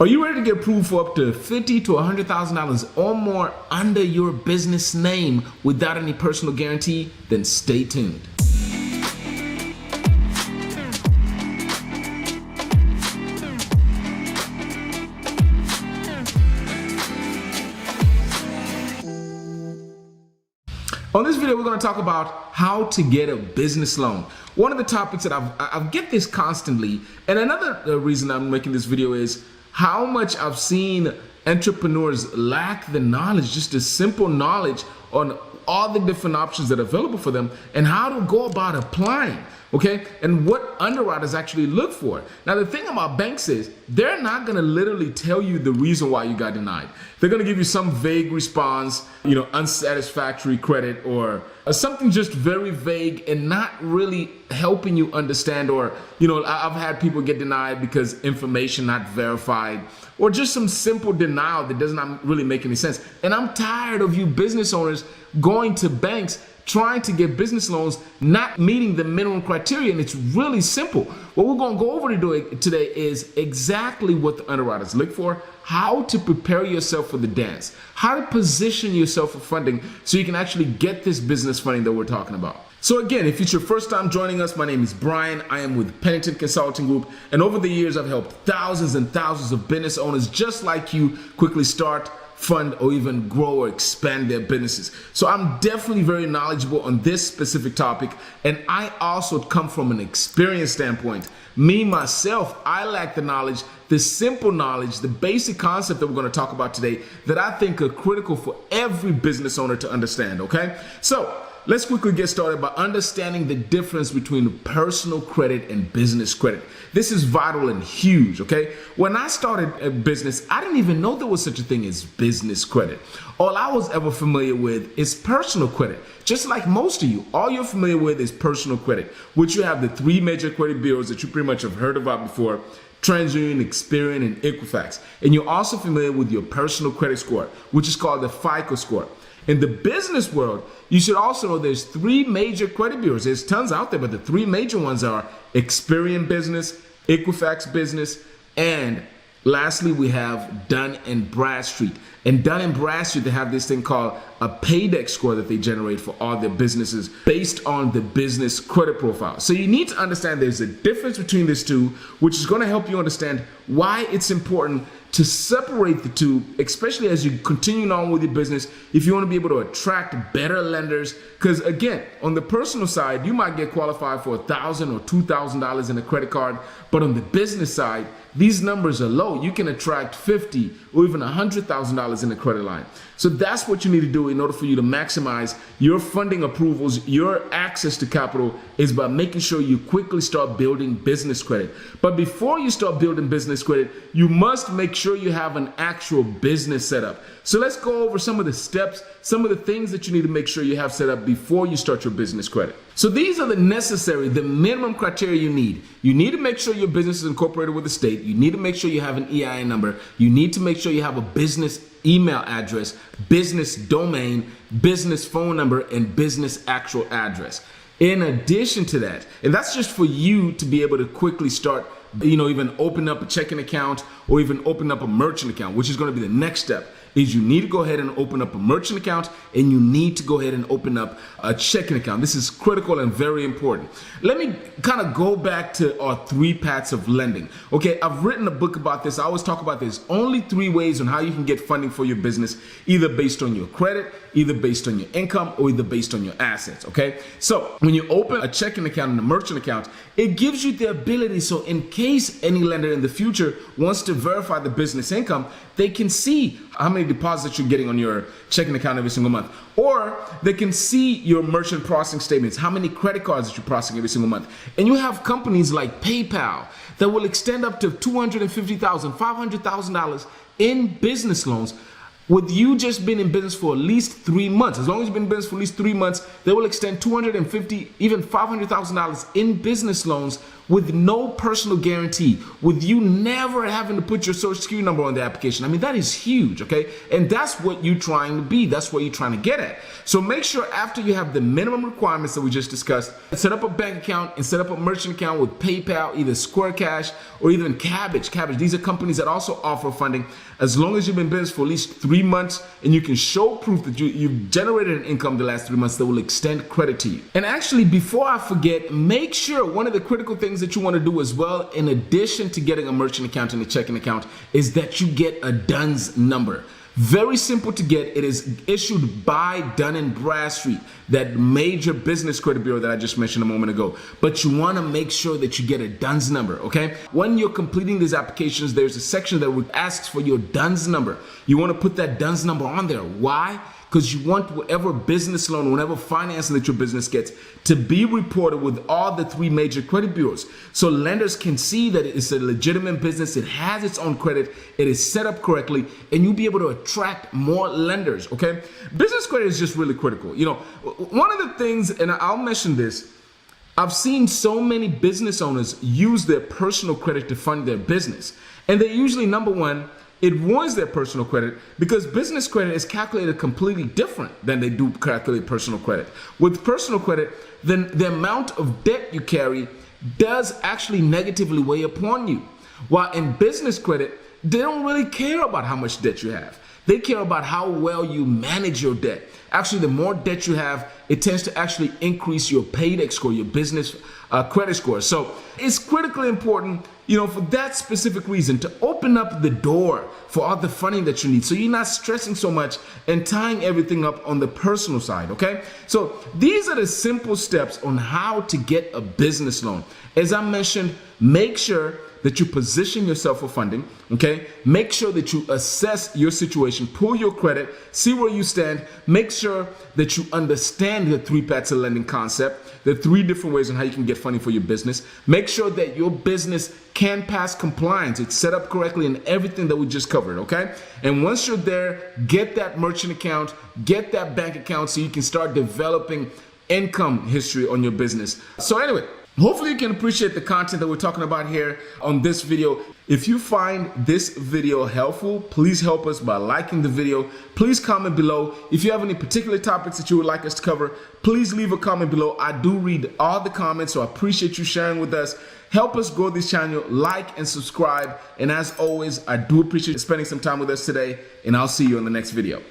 Are you ready to get approved for up to $50,000 to $100,000 or more under your business name without any personal guarantee? Then stay tuned. On this video, we're going to talk about how to get a business loan. One of the topics that I get this constantly, and another reason I'm making this video is how much I've seen entrepreneurs lack the knowledge, just the simple knowledge on all the different options that are available for them and how to go about applying, okay? And what underwriters actually look for. Now, the thing about banks is they're not gonna literally tell you the reason why you got denied. They're gonna give you some vague response, unsatisfactory credit or something just very vague and not really helping you understand. Or, I've had people get denied because information not verified or just some simple denial that does not really make any sense. And I'm tired of you business owners going to banks trying to get business loans, not meeting the minimum criteria. And it's really simple. What we're going to go over today is exactly what the underwriters look for, how to prepare yourself for the dance, how to position yourself for funding so you can actually get this business funding that we're talking about. So again, if it's your first time joining us, my name is Brian. I am with Pennington Consulting Group. And over the years, I've helped thousands and thousands of business owners just like you quickly start, fund, or even grow or expand their businesses. So I'm definitely very knowledgeable on this specific topic. And I also come from an experience standpoint. Me, myself, I lack the knowledge, the simple knowledge, the basic concept that we're going to talk about today that I think are critical for every business owner to understand, okay? So let's quickly get started by understanding the difference between personal credit and business credit. This is vital and huge, okay? When I started a business, I didn't even know there was such a thing as business credit. All I was ever familiar with is personal credit. Just like most of you, all you're familiar with is personal credit, which you have the three major credit bureaus that you pretty much have heard about before: TransUnion, Experian, and Equifax. And you're also familiar with your personal credit score, which is called the FICO score. In the business world, you should also know there's three major credit bureaus. There's tons out there, but the three major ones are Experian Business, Equifax Business, and lastly, we have Dun & Bradstreet. And Dun & Bradstreet, they have this thing called a paydex score that they generate for all their businesses based on the business credit profile. So you need to understand there's a difference between these two, which is going to help you understand why it's important to separate the two, especially as you continue on with your business, if you want to be able to attract better lenders. Because again, on the personal side, you might get qualified for $1,000 or $2,000 in a credit card, but on the business side, these numbers are low. You can attract $50,000 or even $100,000 in a credit line. So that's what you need to do in order for you to maximize your funding approvals. Your access to capital is by making sure you quickly start building business credit. But before you start building business credit, you must make sure you have an actual business set up. So let's go over some of the steps, some of the things that you need to make sure you have set up before you start your business credit. So these are the minimum criteria you need. You need to make sure your business is incorporated with the state. You need to make sure you have an EIN number. You need to make sure you have a business email address, business domain, business phone number, and business actual address. In addition to that, and that's just for you to be able to quickly start, even open up a checking account or even open up a merchant account, which is going to be the next step. Is you need to go ahead and open up a merchant account, and you need to go ahead and open up a checking account. This is critical and very important. Let me kind of go back to our three paths of lending. Okay, I've written a book about this. I always talk about this. Only three ways on how you can get funding for your business, either based on your credit, either based on your income, or either based on your assets, okay? So when you open a checking account and a merchant account, it gives you the ability, so in case any lender in the future wants to verify the business income, they can see how many deposits you're getting on your checking account every single month. Or they can see your merchant processing statements, how many credit cards that you're processing every single month. And you have companies like PayPal that will extend up to $250,000, $500,000 in business loans with you just being in business for at least 3 months. As long as you've been in business for at least 3 months, they will extend $250,000, even $500,000 in business loans with no personal guarantee, with you never having to put your social security number on the application. I mean, that is huge, okay? And that's what you're trying to be. That's what you're trying to get at. So make sure after you have the minimum requirements that we just discussed, set up a bank account and set up a merchant account with PayPal, either Square Cash or even Cabbage. These are companies that also offer funding as long as you've been in business for at least 3 months and you can show proof that you've generated an income the last 3 months that will extend credit to you. And actually, before I forget, make sure one of the critical things that you want to do as well, in addition to getting a merchant account and a checking account, is that you get a DUNS number. Very simple to get. It is issued by Dun & Bradstreet, that major business credit bureau that I just mentioned a moment ago. But you want to make sure that you get a DUNS number, okay? When you're completing these applications, there's a section that asks for your DUNS number. You want to put that DUNS number on there. Why? Because you want whatever business loan, whatever financing that your business gets to be reported with all the 3 major credit bureaus. So lenders can see that it's a legitimate business, it has its own credit, it is set up correctly, and you'll be able to attract more lenders, okay? Business credit is just really critical. You know, one of the things, and I'll mention this, I've seen so many business owners use their personal credit to fund their business. And they usually, number one, it ruins their personal credit because business credit is calculated completely different than they do calculate personal credit. With personal credit, then the amount of debt you carry does actually negatively weigh upon you. While in business credit, they don't really care about how much debt you have. They care about how well you manage your debt. Actually, the more debt you have, it tends to actually increase your paydex score, your business credit score. So it's critically important, you know, for that specific reason, to open up the door for all the funding that you need, so you're not stressing so much and tying everything up on the personal side, okay? So these are the simple steps on how to get a business loan. As I mentioned, make sure that you position yourself for funding, okay? Make sure that you assess your situation, pull your credit, see where you stand, make sure that you understand the 3 paths of lending concept, the 3 different ways on how you can get funding for your business. Make sure that your business can pass compliance, it's set up correctly, and everything that we just covered, okay? And once you're there, get that merchant account, get that bank account so you can start developing income history on your business. So anyway, hopefully you can appreciate the content that we're talking about here on this video. If you find this video helpful, please help us by liking the video. Please comment below. If you have any particular topics that you would like us to cover, please leave a comment below. I do read all the comments, so I appreciate you sharing with us. Help us grow this channel, like and subscribe. And as always, I do appreciate you spending some time with us today, and I'll see you in the next video.